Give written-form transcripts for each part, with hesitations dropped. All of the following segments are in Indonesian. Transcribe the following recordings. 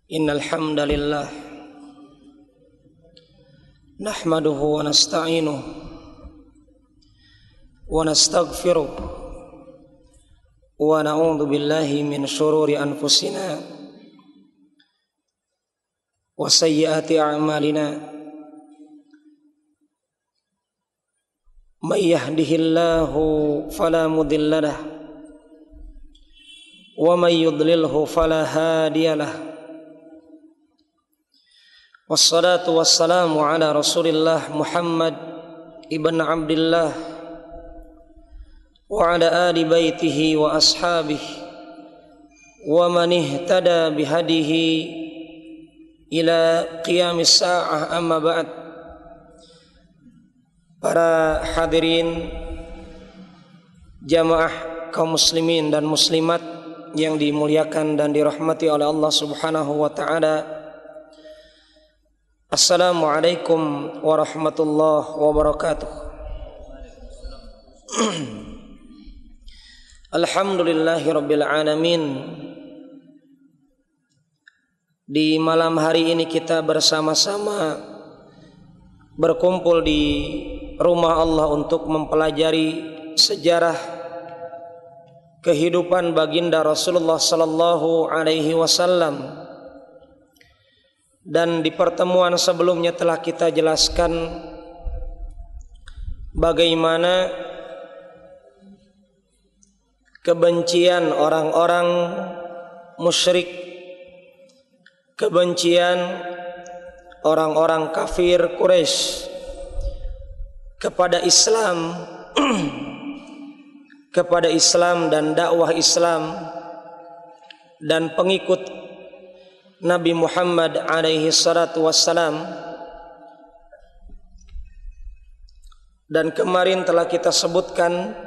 Innal hamdalillah nahmaduhu wa nasta'inuhu wa nastaghfiruh wa na'udzu billahi min shururi anfusina wa sayyiati a'malina may yahdihillahu fala mudilla lahu wa may yudlilhu fala hadiyalah. Wassalatu wassalamu ala Rasulillah Muhammad ibn Abdillah wa ala ali baitihi wa ashabihi wa man ihtada bihadihi ila qiyamis sa'ah, amma ba'd. Para hadirin jamaah kaum muslimin dan muslimat yang dimuliakan dan dirahmati oleh Allah Subhanahu wa taala, Assalamualaikum warahmatullahi wabarakatuh. Alhamdulillahi rabbil alamin. Di malam hari ini kita bersama-sama berkumpul di rumah Allah untuk mempelajari sejarah kehidupan baginda Rasulullah sallallahu alaihi wasallam. Dan di pertemuan sebelumnya telah kita jelaskan bagaimana kebencian orang-orang musyrik, kebencian orang-orang kafir Quraisy kepada Islam kepada Islam dan dakwah Islam dan pengikut Nabi Muhammad alaihi salatu wassalam. Dan kemarin telah kita sebutkan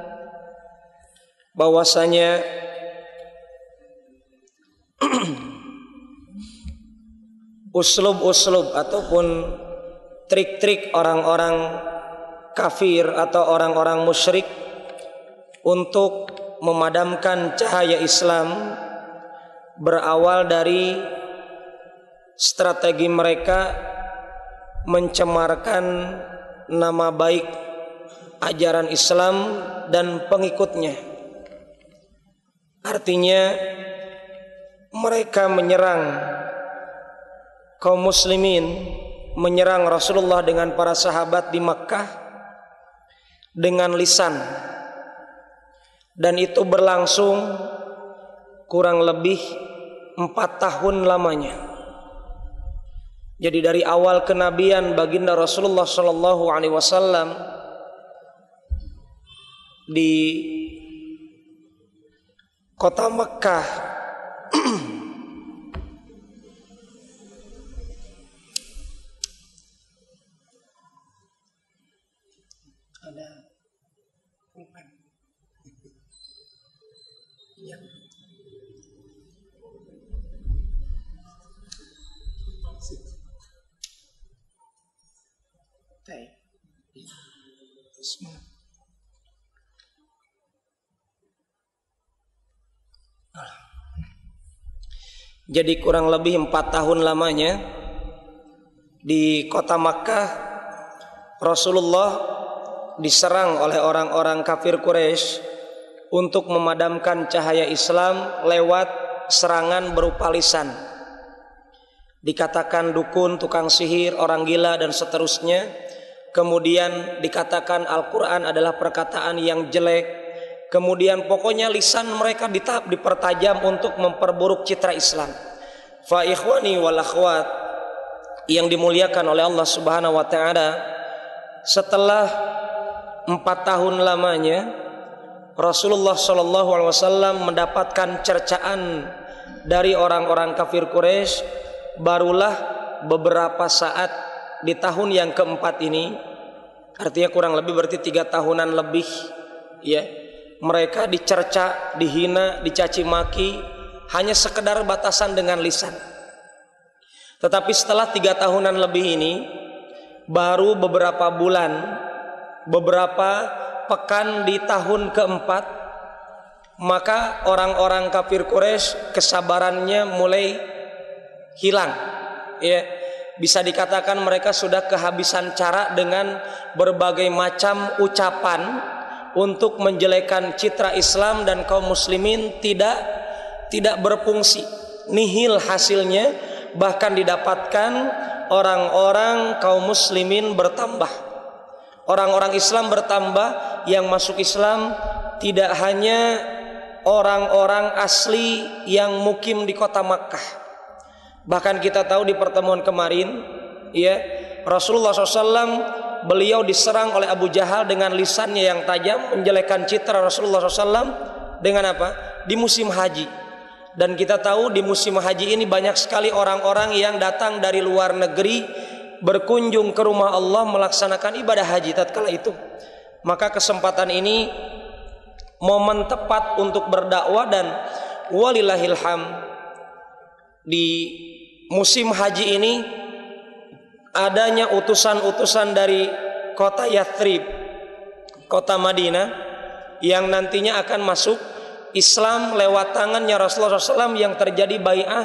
bahwasanya uslub-uslub ataupun trik-trik orang-orang kafir atau orang-orang musyrik untuk memadamkan cahaya Islam berawal dari strategi mereka mencemarkan nama baik ajaran Islam dan pengikutnya. Artinya mereka menyerang kaum muslimin, menyerang Rasulullah dengan para sahabat di Makkah dengan lisan, dan itu berlangsung kurang lebih 4 tahun lamanya. Jadi dari awal kenabian baginda Rasulullah sallallahu alaihi wasallam di kota Makkah ada Jadi kurang lebih 4 tahun lamanya di kota Makkah Rasulullah diserang oleh orang-orang kafir Quraisy untuk memadamkan cahaya Islam lewat serangan berupa lisan. Dikatakan dukun, tukang sihir, orang gila dan seterusnya. Kemudian dikatakan Al-Quran adalah perkataan yang jelek. Kemudian pokoknya lisan mereka dipertajam untuk memperburuk citra Islam. Fa ikhwani wal akhwat yang dimuliakan oleh Allah Subhanahu wa taala, setelah 4 tahun lamanya Rasulullah sallallahu alaihi wasallam mendapatkan cercaan dari orang-orang kafir Quraisy. Barulah beberapa saat di tahun yang keempat ini, artinya kurang lebih berarti 3 tahunan lebih, ya, mereka dicerca, dihina, dicaci maki hanya sekedar batasan dengan lisan. Tetapi setelah 3 tahunan lebih ini, baru beberapa bulan, beberapa pekan di tahun keempat, maka orang-orang kafir Quraisy kesabarannya mulai hilang. Ya, bisa dikatakan mereka sudah kehabisan cara dengan berbagai macam ucapan untuk menjelekkan citra Islam dan kaum muslimin tidak berfungsi, nihil hasilnya, bahkan didapatkan orang-orang kaum muslimin bertambah. Orang-orang Islam bertambah, yang masuk Islam tidak hanya orang-orang asli yang mukim di kota Makkah. Bahkan kita tahu di pertemuan kemarin, ya, Rasulullah SAW beliau diserang oleh Abu Jahal dengan lisannya yang tajam, menjelekkan citra Rasulullah SAW dengan apa? Di musim haji. Dan kita tahu di musim haji ini banyak sekali orang-orang yang datang dari luar negeri berkunjung ke rumah Allah melaksanakan ibadah haji tatkala itu. Maka kesempatan ini momen tepat untuk berdakwah, dan walillahil hamd di musim haji ini adanya utusan-utusan dari kota Yathrib, kota Madinah, yang nantinya akan masuk Islam lewat tangannya Rasulullah SAW, yang terjadi bai'ah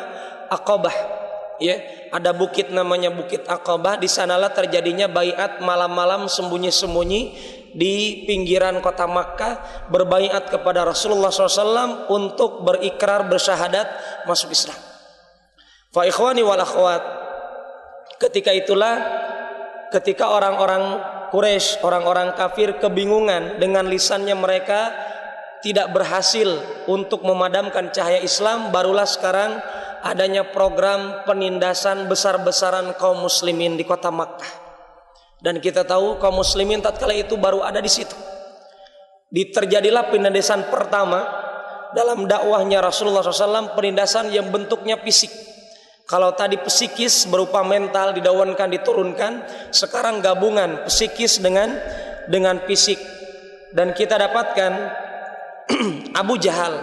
Aqabah. Ya, ada bukit namanya Bukit Aqabah. Di sanalah terjadinya baiat malam-malam sembunyi-sembunyi di pinggiran kota Makkah, berbaiat kepada Rasulullah SAW untuk berikrar bersyahadat masuk Islam. Fa ikhwani wal akhwat, ketika itulah ketika orang-orang Quraisy, orang-orang kafir kebingungan dengan lisannya mereka tidak berhasil untuk memadamkan cahaya Islam, barulah sekarang adanya program penindasan besar-besaran kaum muslimin di kota Makkah. Dan kita tahu kaum muslimin tatkala itu baru ada di situ. Terjadilah penindasan pertama dalam dakwahnya Rasulullah SAW, penindasan yang bentuknya fisik. Kalau tadi psikis berupa mental didawankan, diturunkan, sekarang gabungan psikis dengan fisik. Dan kita dapatkan Abu Jahal,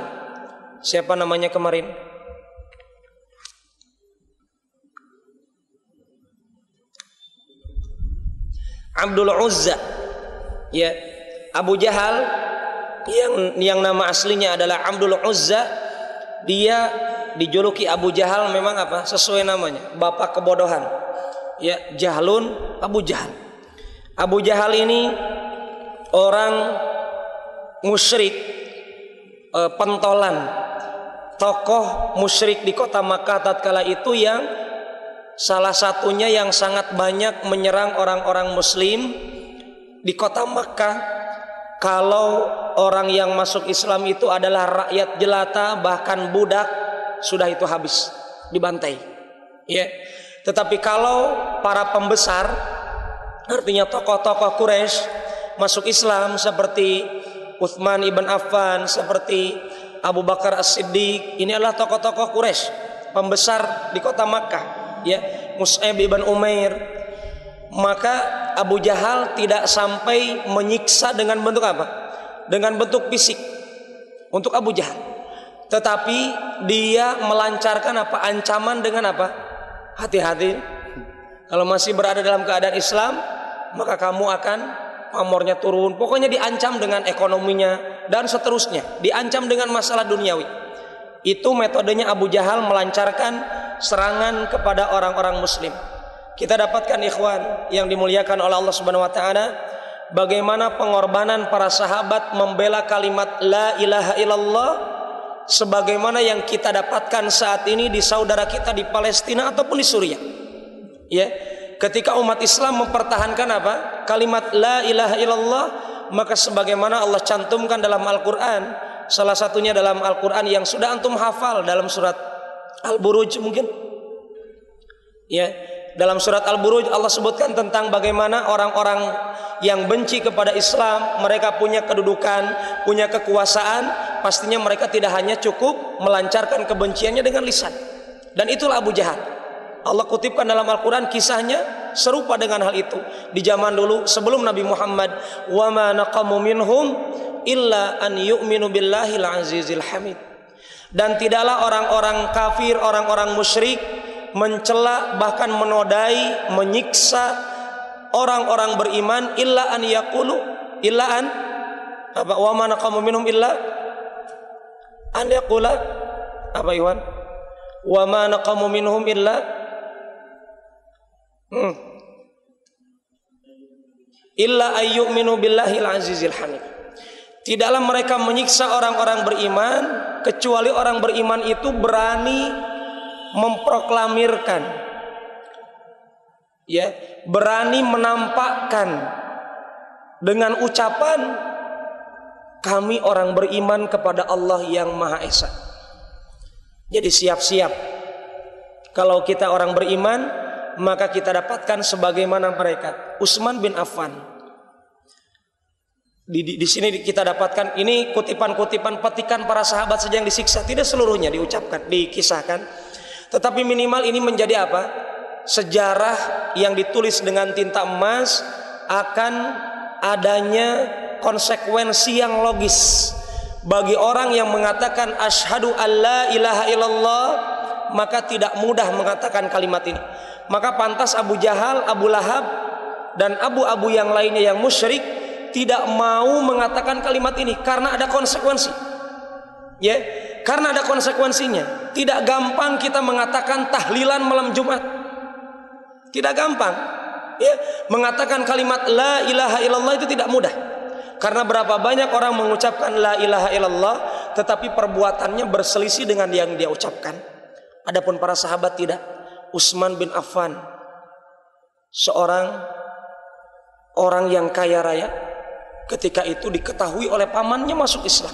siapa namanya kemarin? Abdul Uzza. Ya, Abu Jahal yang nama aslinya adalah Abdul Uzza, dia dijuluki Abu Jahal memang apa? Sesuai namanya, bapak kebodohan. Ya, Jahlun, Abu Jahal. Abu Jahal ini orang musyrik, pentolan, tokoh musyrik di kota Makkah tatkala itu, yang salah satunya yang sangat banyak menyerang orang-orang muslim di kota Makkah. Kalau orang yang masuk Islam itu adalah rakyat jelata, bahkan budak, sudah itu habis, dibantai. Ya. Tetapi kalau para pembesar, artinya tokoh-tokoh Quraisy masuk Islam seperti Utsman ibn Affan, seperti Abu Bakar As-Siddiq, ini adalah tokoh-tokoh Quraisy, pembesar di kota Makkah. Ya, Mus'ab ibn Umair. Maka Abu Jahal tidak sampai menyiksa dengan bentuk apa? Dengan bentuk fisik untuk Abu Jahal. Tetapi dia melancarkan apa? Ancaman dengan apa? Hati-hati, kalau masih berada dalam keadaan Islam, maka kamu akan pamornya turun. Pokoknya diancam dengan ekonominya dan seterusnya, diancam dengan masalah duniawi. Itu metodenya Abu Jahal melancarkan serangan kepada orang-orang muslim. Kita dapatkan ikhwan yang dimuliakan oleh Allah Subhanahu wa taala, bagaimana pengorbanan para sahabat membela kalimat la ilaha illallah, sebagaimana yang kita dapatkan saat ini di saudara kita di Palestina ataupun di Suriah. Ya, ketika umat Islam mempertahankan apa? Kalimat la ilaha illallah, maka sebagaimana Allah cantumkan dalam Al-Qur'an, salah satunya dalam Al-Qur'an yang sudah antum hafal dalam surat Al-Buruj mungkin. Ya, dalam surat Al-Buruj Allah sebutkan tentang bagaimana orang-orang yang benci kepada Islam, mereka punya kedudukan, punya kekuasaan, pastinya mereka tidak hanya cukup melancarkan kebenciannya dengan lisan. Dan itulah Abu Jahal. Allah kutipkan dalam Al-Quran kisahnya serupa dengan hal itu di zaman dulu sebelum Nabi Muhammad. Wa ma naqamu minhum illa an yu'minu billahil azizil hamid. Dan tidaklah orang-orang kafir, orang-orang musyrik mencela, bahkan menodai, menyiksa orang-orang beriman, illa an yaqulu, illa an apa? Wa ma naqamu minhum illa an yaqula apa Iwan? Wa ma naqamu minhum illa ayyuminu billahil azizil hamid. Tidaklah mereka menyiksa orang-orang beriman kecuali orang beriman itu berani memproklamirkan, ya, berani menampakkan dengan ucapan kami orang beriman kepada Allah yang Maha Esa. Jadi siap-siap kalau kita orang beriman, maka kita dapatkan sebagaimana mereka. Utsman bin Affan. Di sini kita dapatkan ini kutipan-kutipan petikan para sahabat saja yang disiksa, tidak seluruhnya diucapkan, dikisahkan. Tetapi minimal ini menjadi apa? Sejarah yang ditulis dengan tinta emas akan adanya konsekuensi yang logis bagi orang yang mengatakan asyhadu alla ilaha illallah, maka tidak mudah mengatakan kalimat ini. Maka pantas Abu Jahal, Abu Lahab dan abu-abu yang lainnya yang musyrik tidak mau mengatakan kalimat ini karena ada konsekuensi. Ya, karena ada konsekuensinya. Tidak gampang kita mengatakan tahlilan malam Jumat. Tidak gampang. Ya, mengatakan kalimat la ilaha illallah itu tidak mudah. Karena berapa banyak orang mengucapkan la ilaha illallah tetapi perbuatannya berselisih dengan yang dia ucapkan. Adapun para sahabat tidak. Utsman bin Affan, seorang orang yang kaya raya, ketika itu diketahui oleh pamannya masuk Islam.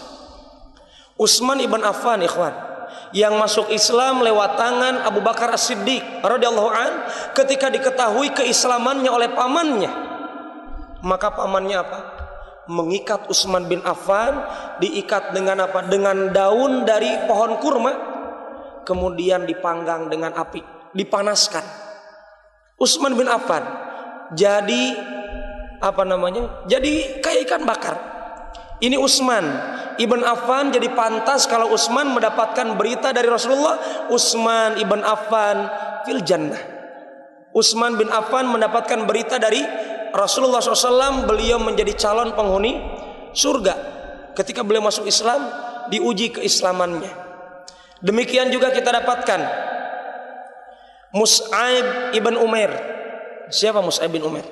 Utsman ibn Affan, ikhwan, yang masuk Islam lewat tangan Abu Bakar As-Siddiq radhiyallahu an, ketika diketahui keislamannya oleh pamannya, maka pamannya apa? Mengikat Utsman bin Affan, diikat dengan apa? Dengan daun dari pohon kurma, kemudian dipanggang dengan api, dipanaskan. Utsman bin Affan jadi apa namanya? Jadi kayak ikan bakar. Ini Utsman ibn Affan jadi pantas kalau Utsman mendapatkan berita dari Rasulullah, Utsman ibn Affan fil jannah. Utsman bin Affan mendapatkan berita dari Rasulullah SAW, beliau menjadi calon penghuni surga. Ketika beliau masuk Islam, diuji keislamannya. Demikian juga kita dapatkan Mus'ab ibn Umair. Siapa Mus'ab bin Umair?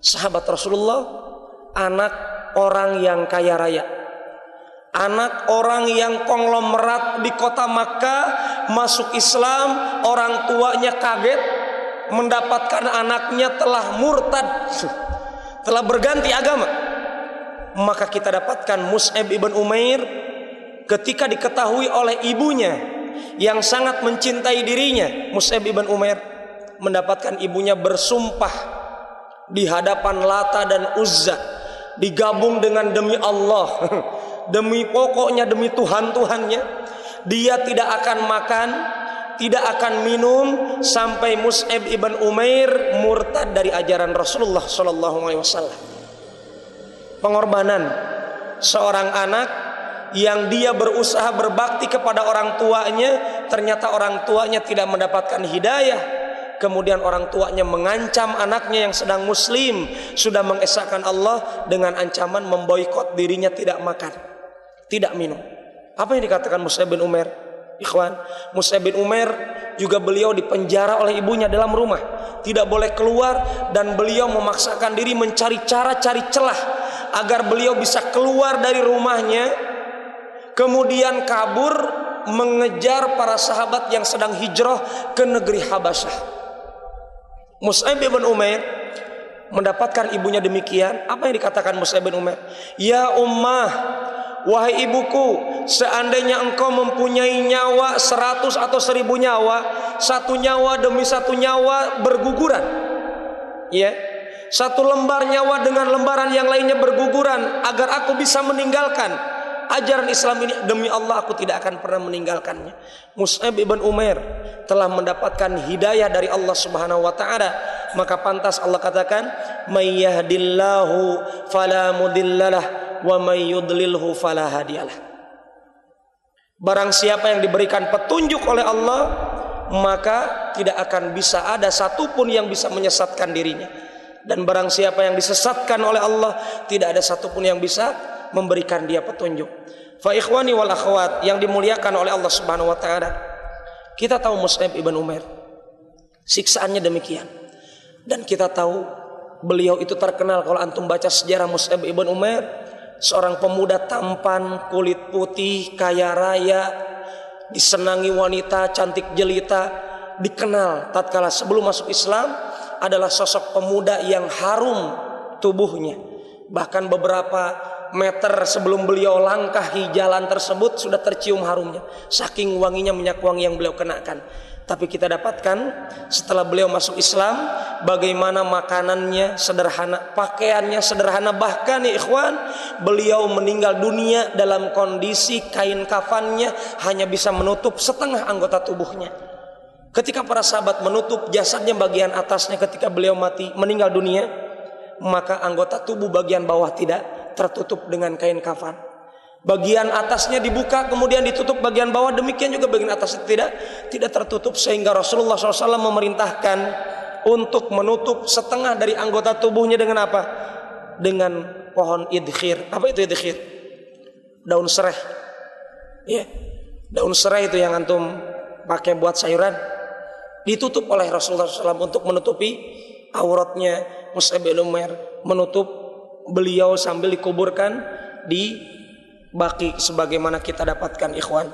Sahabat Rasulullah, anak orang yang kaya raya, anak orang yang konglomerat di kota Makkah, masuk Islam, orang tuanya kaget mendapatkan anaknya telah murtad, telah berganti agama. Maka kita dapatkan Mus'ab ibn Umair ketika diketahui oleh ibunya yang sangat mencintai dirinya, Mus'ab ibn Umair mendapatkan ibunya bersumpah di hadapan Lata dan Uzza, digabung dengan demi Allah, demi pokoknya demi Tuhan-Tuhannya, dia tidak akan makan, tidak akan minum sampai Mus'ab ibn Umair murtad dari ajaran Rasulullah SAW. Pengorbanan seorang anak yang dia berusaha berbakti kepada orang tuanya, ternyata orang tuanya tidak mendapatkan hidayah. Kemudian orang tuanya mengancam anaknya yang sedang muslim, sudah mengesahkan Allah, dengan ancaman memboikot dirinya, tidak makan, tidak minum. Apa yang dikatakan Mus'ab bin Umair? Ikhwan, Mus'ab bin Umair juga beliau dipenjara oleh ibunya dalam rumah, tidak boleh keluar, dan beliau memaksakan diri mencari cara, cari celah agar beliau bisa keluar dari rumahnya, kemudian kabur mengejar para sahabat yang sedang hijrah ke negeri Habasyah. Mus'ab bin Umair mendapatkan ibunya demikian. Apa yang dikatakan Mus'ab bin Umair? Ya ummah, wahai ibuku, seandainya engkau mempunyai nyawa 100 atau 1000 nyawa, satu nyawa demi satu nyawa berguguran, ya, satu lembar nyawa dengan lembaran yang lainnya berguguran, agar aku bisa meninggalkan ajaran Islam ini, demi Allah aku tidak akan pernah meninggalkannya. Mus'ab ibn Umair telah mendapatkan hidayah dari Allah Subhanahu wa taala, maka pantas Allah katakan, may yahdillahu fala mudhillalah wa may yudlilhu fala hadiyalah. Barang siapa yang diberikan petunjuk oleh Allah, maka tidak akan bisa ada satupun yang bisa menyesatkan dirinya. Dan barang siapa yang disesatkan oleh Allah, tidak ada satupun yang bisa memberikan dia petunjuk. Fa ikhwani wal akhwat yang dimuliakan oleh Allah Subhanahu wa taala, Kita tahu Mus'ab ibn Umair, siksaannya demikian. Dan kita tahu beliau itu terkenal, kalau antum baca sejarah Mus'ab ibn Umair, seorang pemuda tampan, kulit putih, kaya raya, disenangi wanita, cantik jelita, dikenal tatkala sebelum masuk Islam adalah sosok pemuda yang harum tubuhnya. Bahkan beberapa meter sebelum beliau langkahi jalan tersebut sudah tercium harumnya, saking wanginya minyak wangi yang beliau kenakan. Tapi kita dapatkan setelah beliau masuk Islam, bagaimana makanannya sederhana, pakaiannya sederhana, bahkan ya ikhwan, beliau meninggal dunia dalam kondisi kain kafannya hanya bisa menutup setengah anggota tubuhnya. Ketika para sahabat menutup jasadnya bagian atasnya ketika beliau mati, meninggal dunia, maka anggota tubuh bagian bawah tidak tertutup dengan kain kafan. Bagian atasnya dibuka kemudian ditutup bagian bawah, demikian juga bagian atasnya tidak tertutup, sehingga Rasulullah SAW memerintahkan untuk menutup setengah dari anggota tubuhnya dengan apa? Dengan pohon idkhir. Apa itu idkhir? Daun serai. Ya, daun serai itu yang antum pakai buat sayuran, ditutup oleh Rasulullah SAW untuk menutupi auratnya Mus'ab bin Umair, menutup beliau sambil dikuburkan di Baqi sebagaimana kita dapatkan, ikhwan.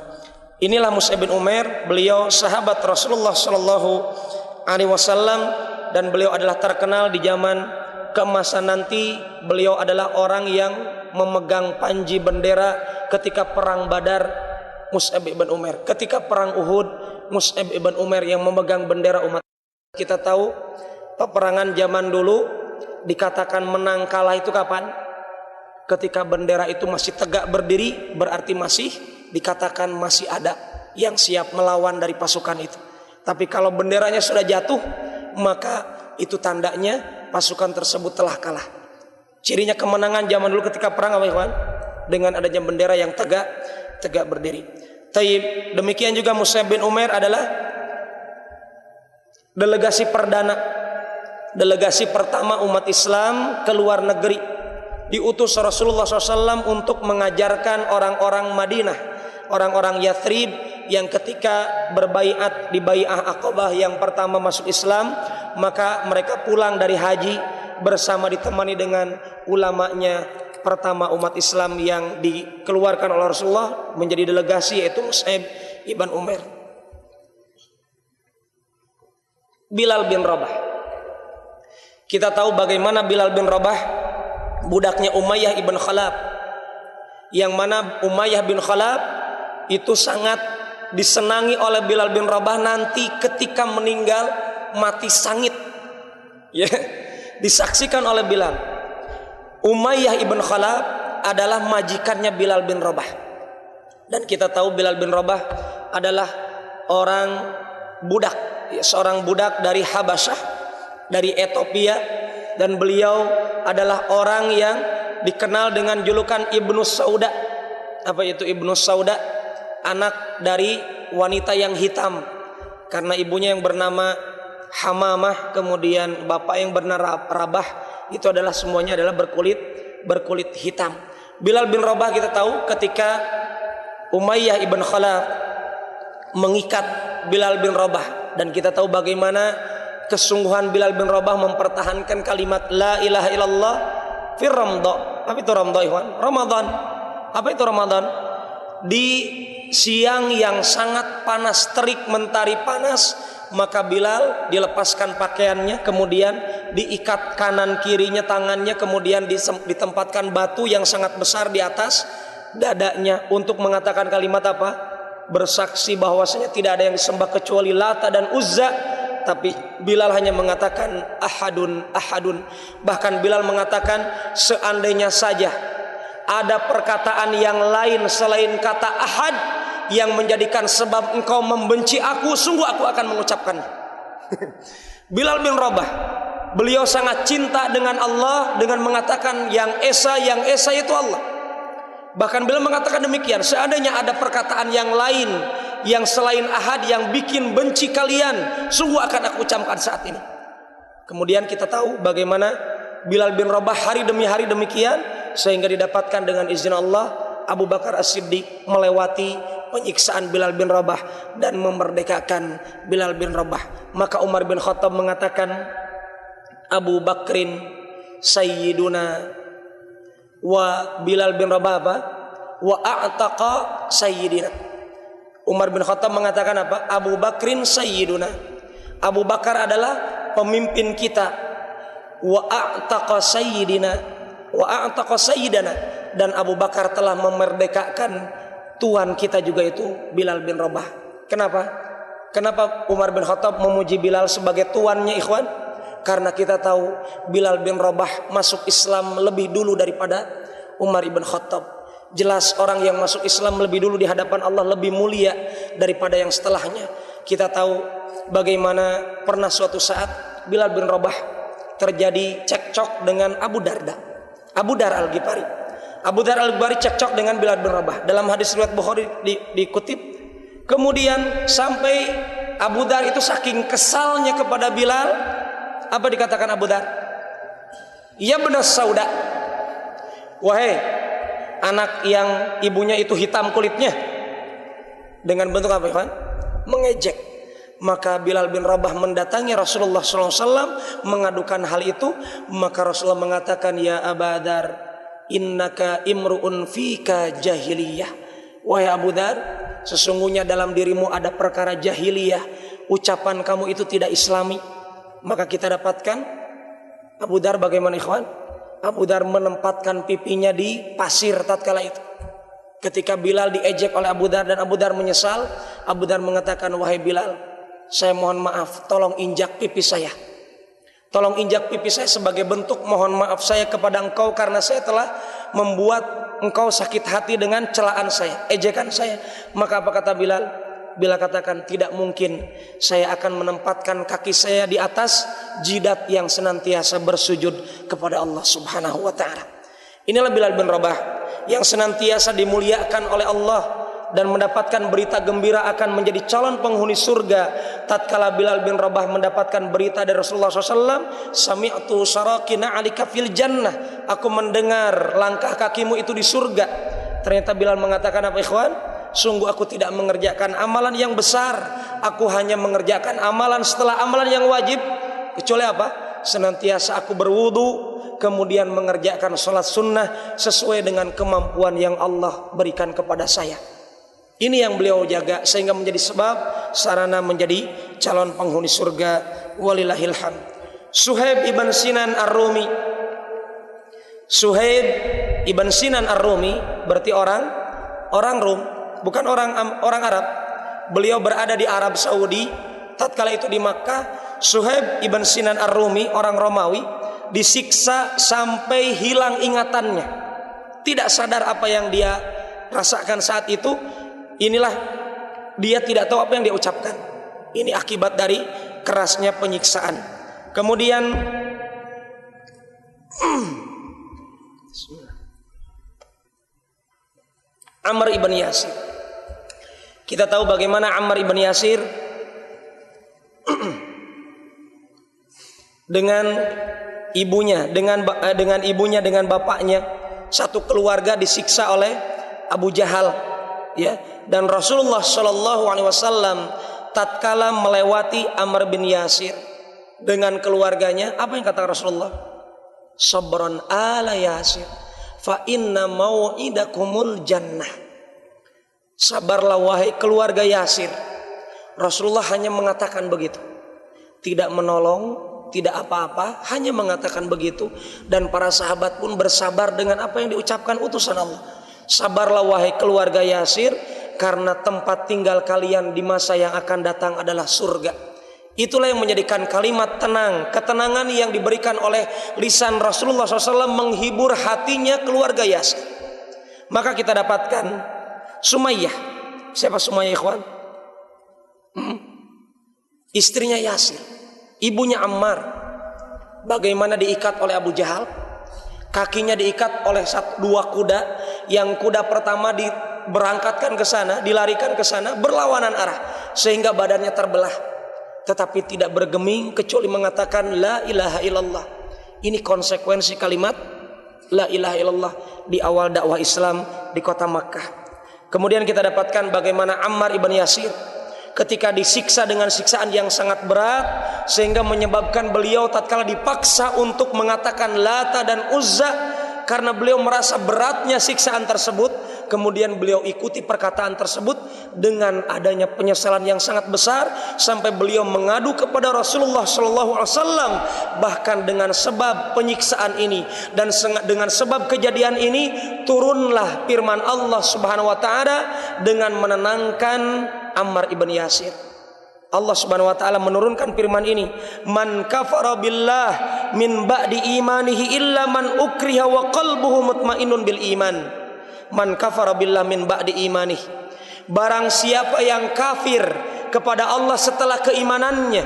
Inilah Mus'ab bin Umair, beliau sahabat Rasulullah sallallahu alaihi wasallam dan beliau adalah terkenal di zaman keemasan nanti. Beliau adalah orang yang memegang panji bendera ketika perang Badar, Mus'ab bin Umair. Ketika perang Uhud, Mus'ab bin Umair yang memegang bendera umat. Kita tahu peperangan zaman dulu dikatakan menang kalah itu kapan? Ketika bendera itu masih tegak berdiri, berarti masih dikatakan masih ada yang siap melawan dari pasukan itu. Tapi kalau benderanya sudah jatuh, maka itu tandanya pasukan tersebut telah kalah. Cirinya kemenangan zaman dulu ketika perang apa, ikhwan? Dengan adanya bendera yang tegak berdiri. Taib, demikian juga Mus'ab bin Umair adalah delegasi perdana, delegasi pertama umat Islam ke luar negeri. Diutus Rasulullah SAW untuk mengajarkan orang-orang Madinah, orang-orang Yathrib yang ketika berbaiat di Bai'ah Aqabah yang pertama masuk Islam, maka mereka pulang dari haji bersama ditemani dengan ulamanya pertama umat Islam yang dikeluarkan oleh Rasulullah menjadi delegasi, yaitu Mus'ab ibn Umair. Bilal bin Rabah. Kita tahu bagaimana Bilal bin Rabah budaknya Umayyah ibn Khalaf, yang mana Umayyah bin Khalaf itu sangat disenangi oleh Bilal bin Rabah. Nanti ketika meninggal mati sangit, ya, disaksikan oleh Bilal. Umayyah ibn Khalaf adalah majikannya Bilal bin Rabah, dan kita tahu Bilal bin Rabah adalah orang budak, seorang budak dari Habasyah, dari Ethiopia. Dan beliau adalah orang yang dikenal dengan julukan Ibnu Sauda. Apa itu Ibnu Sauda? Anak dari wanita yang hitam, karena ibunya yang bernama Hamamah, kemudian bapak yang bernama Rabah. Itu adalah semuanya adalah berkulit hitam. Bilal bin Rabah kita tahu ketika Umayyah ibn Khalaf mengikat Bilal bin Rabah, dan kita tahu bagaimana kesungguhan Bilal bin Rabah mempertahankan kalimat la ilaha illallah fir Ramadan. Apa itu Ramadan, ikhwan? Ramadan. Apa itu Ramadan? Di siang yang sangat panas, terik mentari panas, maka Bilal dilepaskan pakaiannya, kemudian diikat kanan kirinya tangannya, kemudian ditempatkan batu yang sangat besar di atas dadanya untuk mengatakan kalimat apa? Bersaksi bahwasanya tidak ada yang disembah kecuali Lata dan Uzza. Tapi Bilal hanya mengatakan ahadun, ahadun. Bahkan Bilal mengatakan, seandainya saja ada perkataan yang lain selain kata ahad yang menjadikan sebab engkau membenci aku, sungguh aku akan mengucapkannya. Bilal bin Rabah, beliau sangat cinta dengan Allah dengan mengatakan yang esa itu Allah. Bahkan Bilal mengatakan demikian, seandainya ada perkataan yang lain yang selain ahad yang bikin benci kalian, sungguh akan aku ucapkan saat ini. Kemudian kita tahu bagaimana Bilal bin Rabah hari demi hari demikian, sehingga didapatkan dengan izin Allah Abu Bakar As-Siddiq melewati penyiksaan Bilal bin Rabah dan memerdekakan Bilal bin Rabah. Maka Umar bin Khattab mengatakan, Abu Bakrin sayyiduna wa Bilal bin Rabah apa? Wa a'taqa sayyidina. Umar bin Khattab mengatakan apa? Abu Bakrin sayyiduna. Abu Bakar adalah pemimpin kita. Wa a'taqa sayyidina. Wa a'taqa sayyidana. Dan Abu Bakar telah memerdekakan tuan kita juga itu Bilal bin Rabah. Kenapa? Kenapa Umar bin Khattab memuji Bilal sebagai tuannya, ikhwan? Karena kita tahu Bilal bin Rabah masuk Islam lebih dulu daripada Umar bin Khattab. Jelas orang yang masuk Islam lebih dulu di hadapan Allah lebih mulia daripada yang setelahnya. Kita tahu bagaimana pernah suatu saat Bilal bin Rabah terjadi cekcok dengan Abu Darda, Abu Dar Al-Ghifari. Abu Dar Al-Ghifari cekcok dengan Bilal bin Rabah. Dalam hadis riwayat Bukhari dikutip. Kemudian sampai Abu Dar itu saking kesalnya kepada Bilal, apa dikatakan Abu Dar? Ya benar sauda. Wahai anak yang ibunya itu hitam kulitnya. Dengan bentuk apa, ikhwan? Mengejek. Maka Bilal bin Rabah mendatangi Rasulullah SAW mengadukan hal itu. Maka Rasulullah mengatakan, ya Abu Dar, innaka imru'un fika jahiliyah. Wahai Abu Dar, sesungguhnya dalam dirimu ada perkara jahiliyah. Ucapan kamu itu tidak islami. Maka kita dapatkan Abu Dar bagaimana, ikhwan? Abu Dar menempatkan pipinya di pasir tatkala itu. Ketika Bilal diejek oleh Abu Dar dan Abu Dar menyesal, Abu Dar mengatakan, wahai Bilal, saya mohon maaf, tolong injak pipi saya. Tolong injak pipi saya sebagai bentuk mohon maaf saya kepada engkau karena saya telah membuat engkau sakit hati dengan celaan saya, ejekan saya. Maka apa kata Bilal? Bilal katakan, tidak mungkin saya akan menempatkan kaki saya di atas jidat yang senantiasa bersujud kepada Allah Subhanahu wa ta'ala. Inilah Bilal bin Rabah yang senantiasa dimuliakan oleh Allah dan mendapatkan berita gembira akan menjadi calon penghuni surga. Tatkala Bilal bin Rabah mendapatkan berita dari Rasulullah SAW, sami'tu sarakina alika fil jannah, aku mendengar langkah kakimu itu di surga. Ternyata Bilal mengatakan apa, ikhwan? Sungguh aku tidak mengerjakan amalan yang besar, aku hanya mengerjakan amalan setelah amalan yang wajib. Kecuali apa? Senantiasa aku berwudu, kemudian mengerjakan sholat sunnah sesuai dengan kemampuan yang Allah berikan kepada saya. Ini yang beliau jaga sehingga menjadi sebab sarana menjadi calon penghuni surga. Walillahil hamd. Suhaib ibn Sinan Ar-Rumi. Suhaib ibn Sinan Ar-Rumi berarti orang Rum, bukan orang Arab. Beliau berada di Arab Saudi. Tatkala itu di Makkah, Suhaib ibn Sinan Ar-Rumi, orang Romawi, disiksa sampai hilang ingatannya. Tidak sadar apa yang dia rasakan saat itu. Inilah dia tidak tahu apa yang dia ucapkan. Ini akibat dari kerasnya penyiksaan. Kemudian Ammar ibn Yasir. Kita tahu bagaimana Ammar ibn Yasir dengan ibunya, dengan bapaknya, satu keluarga disiksa oleh Abu Jahal, ya. Dan Rasulullah Shallallahu Alaihi Wasallam tatkala melewati Ammar bin Yasir dengan keluarganya, apa yang kata Rasulullah? Sabran ala Yasir, fa inna mau'idakumul jannah. Sabarlah wahai keluarga Yasir. Rasulullah hanya mengatakan begitu, tidak menolong, tidak apa-apa, hanya mengatakan begitu. Dan para sahabat pun bersabar dengan apa yang diucapkan utusan Allah. Sabarlah wahai keluarga Yasir, karena tempat tinggal kalian di masa yang akan datang adalah surga. Itulah yang menjadikan kalimat tenang, ketenangan yang diberikan oleh lisan Rasulullah SAW menghibur hatinya keluarga Yasir. Maka kita dapatkan Sumayyah. Siapa Sumayyah, ikhwan? Istrinya Yasir, ibunya Ammar. Bagaimana diikat oleh Abu Jahal? Kakinya diikat oleh dua kuda. Yang kuda pertama diberangkatkan ke sana, dilarikan ke sana, berlawanan arah sehingga badannya terbelah. Tetapi tidak bergeming kecuali mengatakan la ilaha illallah. Ini konsekuensi kalimat la ilaha illallah di awal dakwah Islam di kota Makkah. Kemudian kita dapatkan bagaimana Ammar ibn Yasir ketika disiksa dengan siksaan yang sangat berat, sehingga menyebabkan beliau tatkala dipaksa untuk mengatakan Lata dan Uzza, karena beliau merasa beratnya siksaan tersebut, kemudian beliau ikuti perkataan tersebut dengan adanya penyesalan yang sangat besar, sampai beliau mengadu kepada Rasulullah SAW. Bahkan dengan sebab penyiksaan ini dan dengan sebab kejadian ini, turunlah firman Allah Subhanahu wa taala dengan menenangkan Ammar ibn Yasir. Allah Subhanahu wa taala menurunkan firman ini, "Man kafara billah min ba'di imanihi illa man ukriha wa qalbuhu mutmainnun bil iman." Man kafara billah min ba'di imanihi. Barang siapa yang kafir kepada Allah setelah keimanannya,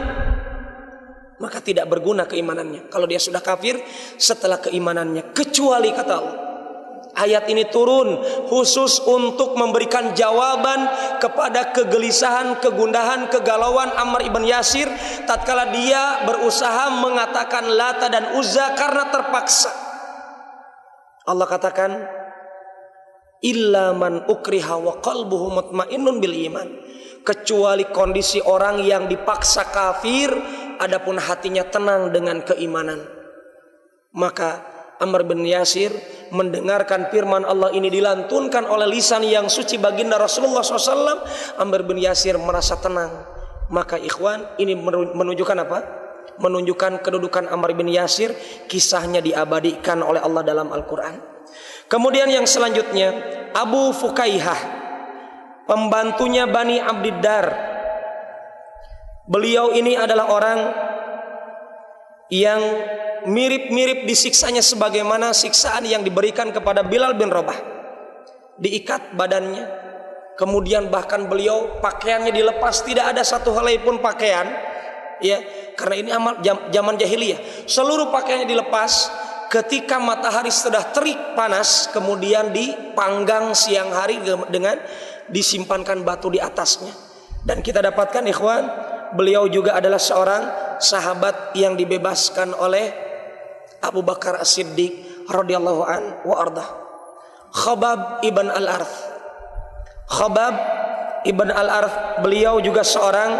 maka tidak berguna keimanannya. Kalau dia sudah kafir setelah keimanannya, kecuali kata Allah, ayat ini turun khusus untuk memberikan jawaban kepada kegelisahan, kegundahan, kegalauan Ammar ibn Yasir tatkala dia berusaha mengatakan Lata dan Uzza karena terpaksa. Allah katakan, illa man ukriha wa qalbuhu mutmainnun bil iman. Kecuali kondisi orang yang dipaksa kafir, adapun hatinya tenang dengan keimanan. Maka Ammar bin Yasir mendengarkan firman Allah ini dilantunkan oleh lisan yang suci baginda Rasulullah SAW. Ammar bin Yasir merasa tenang. Maka ikhwan, ini menunjukkan apa? Menunjukkan kedudukan Ammar bin Yasir. Kisahnya diabadikan oleh Allah dalam Al-Quran. Kemudian yang selanjutnya, Abu Fukaihah, pembantunya Bani Abdiddar. Beliau ini adalah orang yang mirip-mirip disiksanya sebagaimana siksaan yang diberikan kepada Bilal bin Rabah. Diikat badannya, kemudian bahkan beliau pakaiannya dilepas, tidak ada satu helai pun pakaian, ya, karena ini amal zaman jahiliyah. Seluruh pakaiannya dilepas. Ketika matahari sudah terik panas, kemudian dipanggang siang hari dengan disimpankan batu di atasnya. Dan kita dapatkan ikhwan, beliau juga adalah seorang sahabat yang dibebaskan oleh Abu Bakar As-Siddiq radhiyallahu an wa ardah. Khabbab ibn al-Arth. Khabbab ibn al-Arth, beliau juga seorang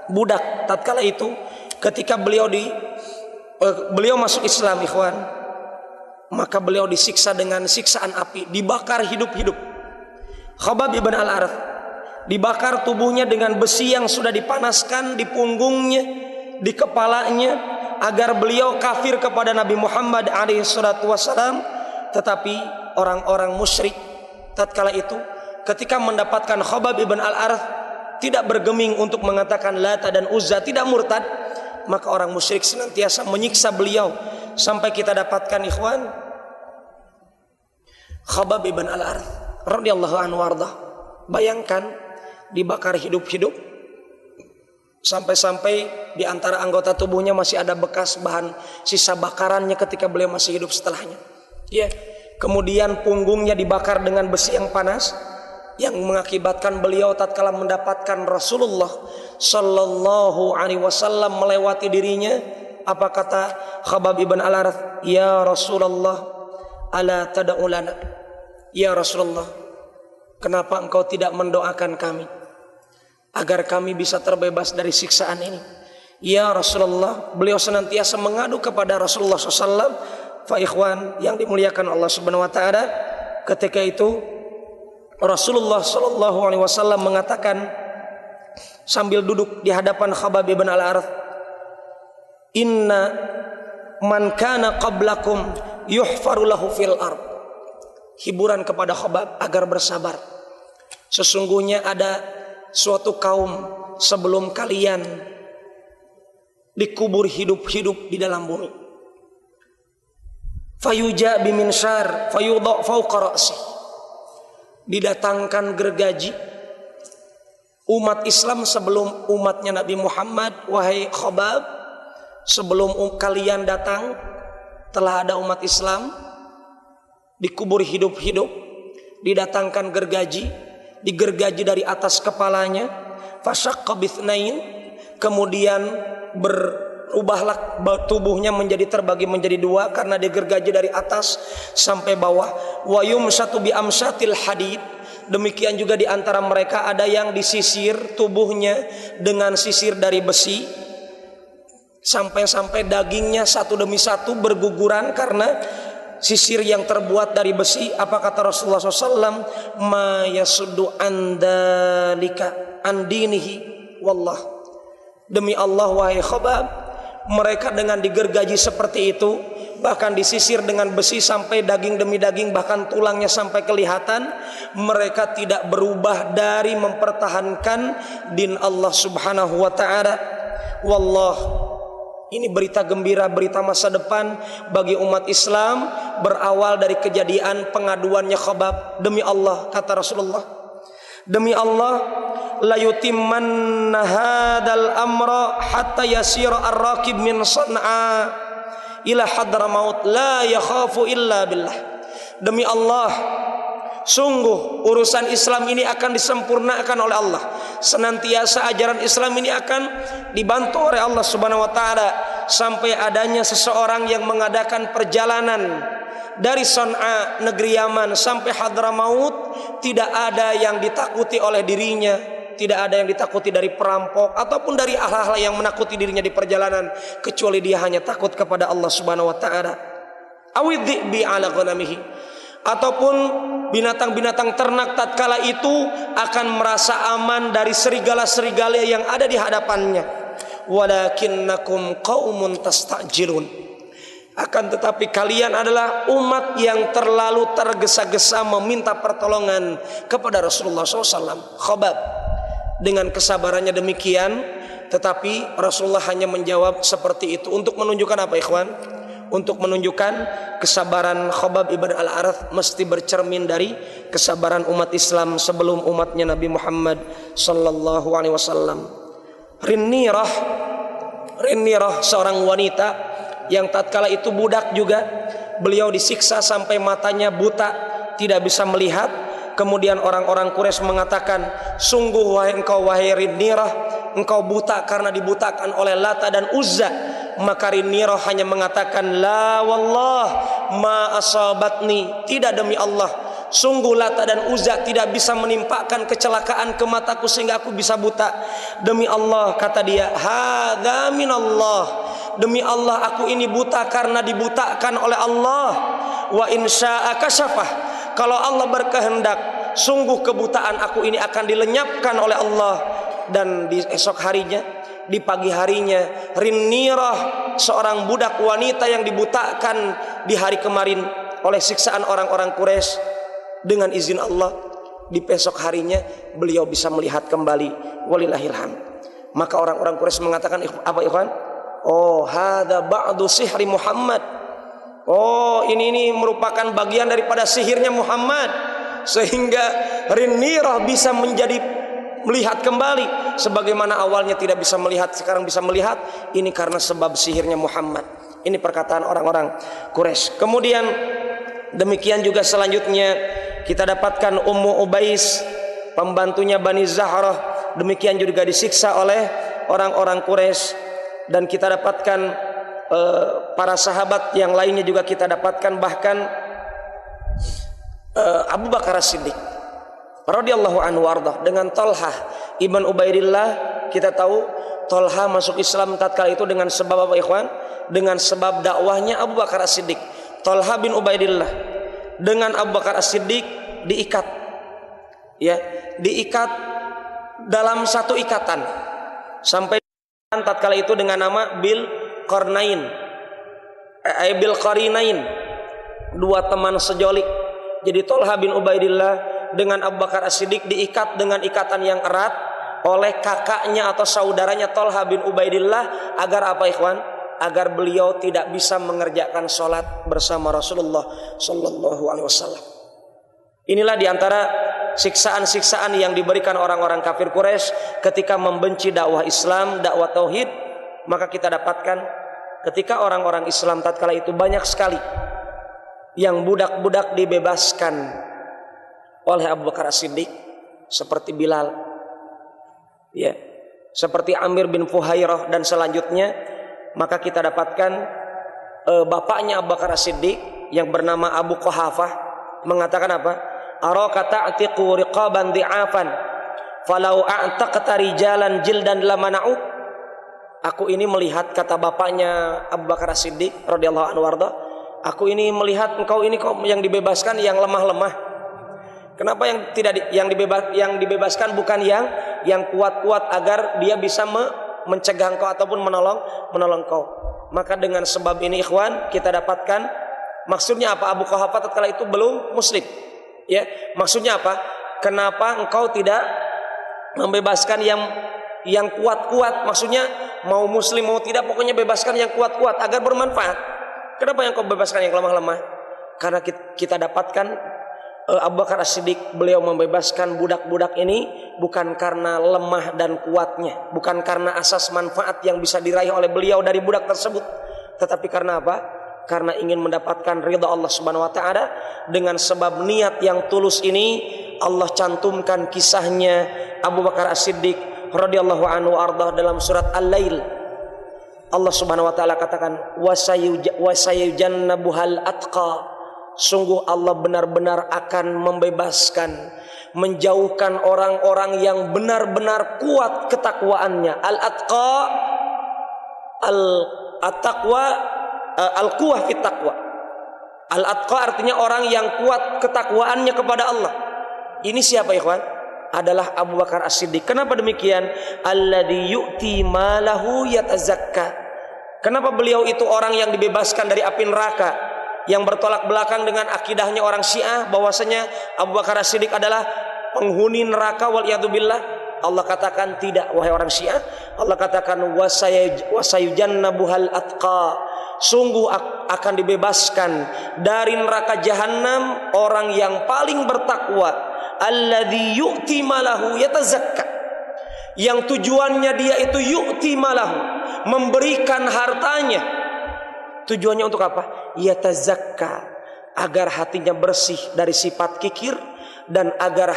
budak tatkala itu, ketika beliau masuk Islam ikhwan, maka beliau disiksa dengan siksaan api, dibakar hidup-hidup. Khabbab ibn al-Arth dibakar tubuhnya dengan besi yang sudah dipanaskan di punggungnya, di kepalanya, agar beliau kafir kepada Nabi Muhammad SAW. Tetapi orang-orang musyrik tatkala itu ketika mendapatkan Khabbab ibn al-Arth tidak bergeming untuk mengatakan Lata dan Uzza, tidak murtad, maka orang musyrik senantiasa menyiksa beliau sampai kita dapatkan ikhwan, Khabbab ibn al-Arth radhiyallahu anhu warda, bayangkan dibakar hidup-hidup sampai-sampai di antara anggota tubuhnya masih ada bekas bahan sisa bakarannya ketika beliau masih hidup setelahnya. Ya, kemudian punggungnya dibakar dengan besi yang panas, yang mengakibatkan beliau tatkala mendapatkan Rasulullah Sallallahu Alaihi Wasallam melewati dirinya, apa kata Khabbab ibn al-Arth? Ya Rasulullah, ala tad'u lana. Ya Rasulullah, kenapa engkau tidak mendoakan kami agar kami bisa terbebas dari siksaan ini? Ya Rasulullah, beliau senantiasa mengadu kepada Rasulullah SAW. Fa ikhwan yang dimuliakan Allah Subhanahu Wa Taala, ketika itu Rasulullah Sallallahu Alaihi Wasallam mengatakan sambil duduk di hadapan Khabbab ibn al-Arth, inna man kana qablakum yuhfaru lahu fil ard. Hiburan kepada Khabbab agar bersabar. Sesungguhnya ada suatu kaum sebelum kalian dikubur hidup-hidup di dalam bumi. Fayuja biminshar fayudha fawqa ra'si. Didatangkan gergaji umat Islam sebelum umatnya Nabi Muhammad. Wahai Khabbab, sebelum kalian datang telah ada umat Islam dikubur hidup-hidup, didatangkan gergaji, digergaji dari atas kepalanya, fasyaqqa bithnain, kemudian berubahlah tubuhnya terbagi menjadi dua karena digergaji dari atas sampai bawah. Wa yumsatu bi amsatil hadid, Demikian juga di antara mereka ada yang disisir tubuhnya dengan sisir dari besi, sampai-sampai dagingnya satu demi satu berguguran karena sisir yang terbuat dari besi. Apa kata Rasulullah SAW? Ma yasuddu andalika andinihi wallah. Demi Allah wahai Khobab, mereka dengan digergaji seperti itu, bahkan disisir dengan besi sampai daging demi daging, bahkan tulangnya sampai kelihatan, mereka tidak berubah dari mempertahankan din Allah Subhanahu wa taala. Wallah, ini berita gembira, berita masa depan bagi umat Islam, berawal dari kejadian pengaduannya Khobab. Demi Allah, kata Rasulullah, demi Allah, la yutimmanna hadzal amra hatta yasira ar-raqib min San'a ila Hadramaut la yakhafu illa billah. Demi Allah, sungguh urusan Islam ini akan disempurnakan oleh Allah. Senantiasa ajaran Islam ini akan dibantu oleh Allah Subhanahu wa taala sampai adanya seseorang yang mengadakan perjalanan dari San'a negeri Yaman sampai Hadramaut, tidak ada yang ditakuti oleh dirinya, tidak ada yang ditakuti dari perampok ataupun dari hal-hal yang menakuti dirinya di perjalanan, kecuali dia hanya takut kepada Allah Subhanahu wa taala. Awidhibi ala ghanamihi, ataupun binatang-binatang ternak tatkala itu akan merasa aman dari serigala-serigala yang ada di hadapannya. Walakinnakum qaumun tastajilun, akan tetapi kalian adalah umat yang terlalu tergesa-gesa meminta pertolongan kepada Rasulullah SAW. Khobab dengan kesabarannya demikian, tetapi Rasulullah hanya menjawab seperti itu untuk menunjukkan apa ikhwan? Untuk menunjukkan kesabaran Khobab ibn al-Arath mesti bercermin dari kesabaran umat Islam sebelum umatnya Nabi Muhammad sallallahu alaihi wasallam. Rinnirah seorang wanita yang tatkala itu budak juga, beliau disiksa sampai matanya buta, tidak bisa melihat. Kemudian orang-orang Quraisy mengatakan, sungguh wahai Rinnirah, engkau buta karena dibutakan oleh Lata dan Uzza. Maka Rinnirah hanya mengatakan, la wallah ma asabatni, tidak demi Allah, sungguh Lata dan Uzza tidak bisa menimpakan kecelakaan ke mataku sehingga aku bisa buta. Demi Allah, kata dia, hadza minallah, demi Allah aku ini buta karena dibutakan oleh Allah. Wa insya'a kasyafah, kalau Allah berkehendak, sungguh kebutaan aku ini akan dilenyapkan oleh Allah. Dan di esok harinya, di pagi harinya, Rinnirah, seorang budak wanita yang dibutakan di hari kemarin oleh siksaan orang-orang Quraisy, dengan izin Allah, di besok harinya beliau bisa melihat kembali. Walillahil hamd. Maka orang-orang Quraisy mengatakan, apa ikhwan? Oh, hadza ba'du sihri Muhammad. Oh, ini merupakan bagian daripada sihirnya Muhammad, sehingga Rinnirah bisa melihat kembali, sebagaimana awalnya tidak bisa melihat, sekarang bisa melihat. Ini karena sebab sihirnya Muhammad. Ini perkataan orang-orang Quraisy. Kemudian demikian juga selanjutnya kita dapatkan Ummu Ubais, pembantunya Bani Zahrah, demikian juga disiksa oleh orang-orang Quraisy. Dan kita dapatkan para sahabat yang lainnya juga kita dapatkan, bahkan Abu Bakar As-Siddiq radhiyallahu anhu warḍah dengan Thalhah ibn Ubaidillah. Kita tahu Thalhah masuk Islam tatkala itu dengan sebab apa ikhwan? Dengan sebab dakwahnya Abu Bakar As-Siddiq. Thalhah bin Ubaidillah dengan Abu Bakar As-Siddiq diikat, ya, diikat dalam satu ikatan sampai tatkala itu dengan nama Bil Qarinain, dua teman sejolik. Jadi Thalhah bin Ubaidillah dengan Abu Bakar As-Siddiq diikat dengan ikatan yang erat oleh kakaknya atau saudaranya Thalhah bin Ubaidillah, agar apa ikhwan? Agar beliau tidak bisa mengerjakan sholat bersama Rasulullah sallallahu alaihi wasallam. Inilah diantara siksaan-siksaan yang diberikan orang-orang kafir Quraisy ketika membenci dakwah Islam, dakwah tauhid. Maka kita dapatkan ketika orang-orang Islam tatkala itu banyak sekali yang budak-budak dibebaskan oleh Abu Bakar As-Siddiq, seperti Bilal, ya, seperti Amir bin Fuhairah dan selanjutnya. Maka kita dapatkan bapaknya Abu Bakar As-Siddiq yang bernama Abu Quhafah mengatakan apa? araka ta'tiqu riqaban dhi'afan falau a'taqta rijalan jildan lamana'u. Aku ini melihat, kata bapaknya Abu Bakar As-Siddiq radhiyallahu anhu warda, aku ini melihat engkau ini kok yang dibebaskan yang lemah-lemah. Kenapa yang dibebaskan bukan yang kuat-kuat agar dia bisa mencegah engkau ataupun menolong kau. Maka dengan sebab ini ikhwan kita dapatkan maksudnya apa? Abu Quhafa tatkala itu belum muslim. Ya, maksudnya apa? Kenapa engkau tidak membebaskan yang kuat-kuat? Maksudnya mau muslim mau tidak pokoknya bebaskan yang kuat-kuat agar bermanfaat. Kenapa yang kau bebaskan yang lemah-lemah? Karena kita dapatkan Abu Bakar As-Siddiq beliau membebaskan budak-budak ini bukan karena lemah dan kuatnya, bukan karena asas manfaat yang bisa diraih oleh beliau dari budak tersebut, tetapi karena apa? Karena ingin mendapatkan ridha Allah Subhanahu wa taala. Dengan sebab niat yang tulus ini Allah cantumkan kisahnya Abu Bakar As-Siddiq radhiyallahu anhu ardah dalam surat Al-Lail. Allah Subhanahu wa taala katakan wasayujannabuhal atqa. Sungguh Allah benar-benar akan membebaskan, menjauhkan orang-orang yang benar-benar kuat ketakwaannya. Al-atqa, al-taqwa, al-quwah fit taqwa. Al-atqa artinya orang yang kuat ketakwaannya kepada Allah. Ini siapa ikhwan? Adalah Abu Bakar As-Siddiq. Kenapa demikian? Alladzi yu'ti malahu yatazakka. Kenapa beliau itu orang yang dibebaskan dari api neraka, yang bertolak belakang dengan akidahnya orang Syiah bahwasanya Abu Bakar As-Siddiq adalah penghuni neraka wal billah? Allah katakan tidak, wahai orang Syiah. Allah katakan wasayujannabuhal atqa. Sungguh akan dibebaskan dari neraka jahanam orang yang paling bertakwa. Alladzi yu'ti malahu yatazakka. Yang tujuannya dia itu yu'ti malahu, memberikan hartanya. Tujuannya untuk apa? Yatazakka, agar hatinya bersih dari sifat kikir dan agar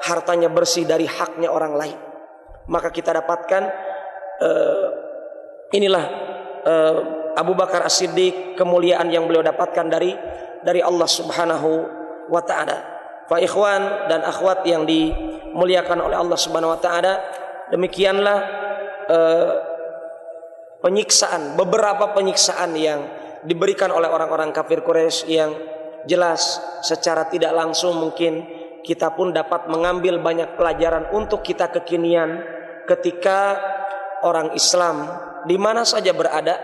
hartanya bersih dari haknya orang lain. Maka kita dapatkan inilah Abu Bakar As-Siddiq, kemuliaan yang beliau dapatkan dari Allah Subhanahu wa taala. Fa ikhwan dan akhwat yang dimuliakan oleh Allah Subhanahu wa taala, demikianlah beberapa penyiksaan yang diberikan oleh orang-orang kafir Quraisy yang jelas secara tidak langsung mungkin kita pun dapat mengambil banyak pelajaran untuk kita kekinian. Ketika orang Islam di mana saja berada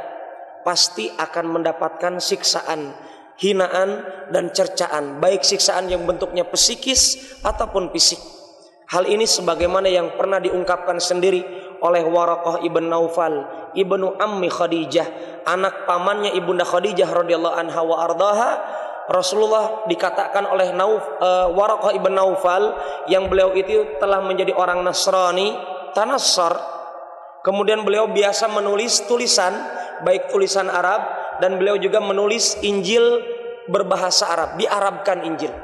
pasti akan mendapatkan siksaan, hinaan dan cercaan, baik siksaan yang bentuknya psikis ataupun fisik. Hal ini sebagaimana yang pernah diungkapkan sendiri oleh Waraqah ibn Naufal, ibnu ammi Khadijah, anak pamannya ibunda Khadijah radhiyallahu anha wa ardaha. Rasulullah dikatakan oleh Waraqah ibn Naufal yang beliau itu telah menjadi orang Nasrani, Tanassar. Kemudian beliau biasa menulis tulisan, baik tulisan Arab, dan beliau juga menulis Injil berbahasa Arab, diarabkan Injil.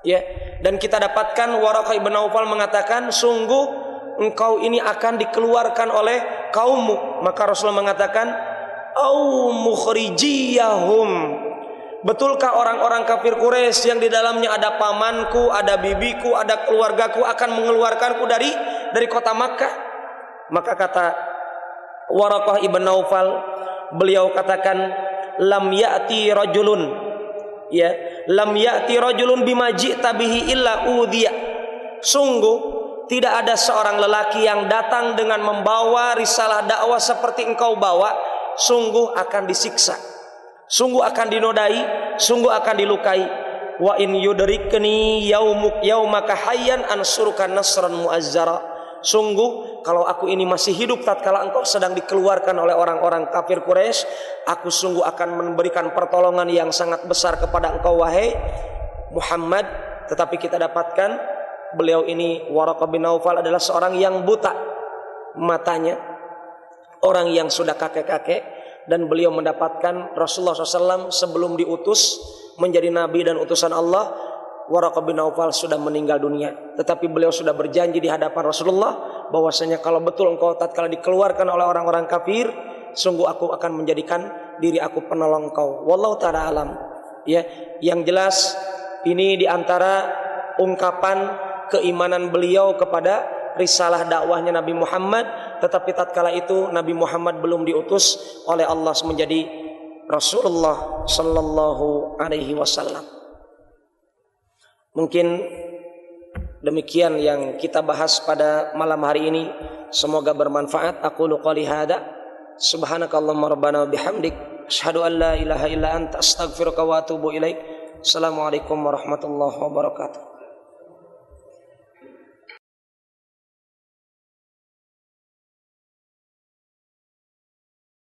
Ya, dan kita dapatkan Waraqah ibn Naufal mengatakan, sungguh engkau ini akan dikeluarkan oleh kaummu. Maka Rasulullah mengatakan, au mukhrijiyahum. Betulkah orang-orang kafir Quraisy yang di dalamnya ada pamanku, ada bibiku, ada keluargaku akan mengeluarkanku dari kota Makkah? Maka kata Waraqah ibn Naufal, beliau katakan, lam ya'ti rajulun, ya, lam ya'ti rajulun bima ji'ta bihi illa udhiya. Sungguh tidak ada seorang lelaki yang datang dengan membawa risalah dakwah seperti engkau bawa, sungguh akan disiksa, sungguh akan dinodai, sungguh akan dilukai. Wa in yudrikni yaumaka hayyan ansuruka nasran muazzara. Sungguh kalau aku ini masih hidup tatkala engkau sedang dikeluarkan oleh orang-orang kafir Quraisy, aku sungguh akan memberikan pertolongan yang sangat besar kepada engkau wahai Muhammad. Tetapi kita dapatkan beliau ini Waraqah bin Naufal adalah seorang yang buta matanya, orang yang sudah kakek-kakek, dan beliau mendapatkan Rasulullah SAW sebelum diutus menjadi nabi dan utusan Allah. Waraqah bin Naufal sudah meninggal dunia, tetapi beliau sudah berjanji di hadapan Rasulullah bahwasanya kalau betul engkau tatkala dikeluarkan oleh orang-orang kafir, sungguh aku akan menjadikan diri aku penolong engkau. Wallahu ta'ala alam. Ya, yang jelas ini diantara ungkapan keimanan beliau kepada risalah dakwahnya Nabi Muhammad, tetapi tatkala itu Nabi Muhammad belum diutus oleh Allah menjadi Rasulullah sallallahu alaihi wasallam. Mungkin demikian yang kita bahas pada malam hari ini, semoga bermanfaat. Aqulu qouli hadza subhanakallahumma rabbana bihamdik asyhadu an la ilaha illa anta astaghfiruka wa atubu ilaik. Assalamualaikum warahmatullahi wabarakatuh.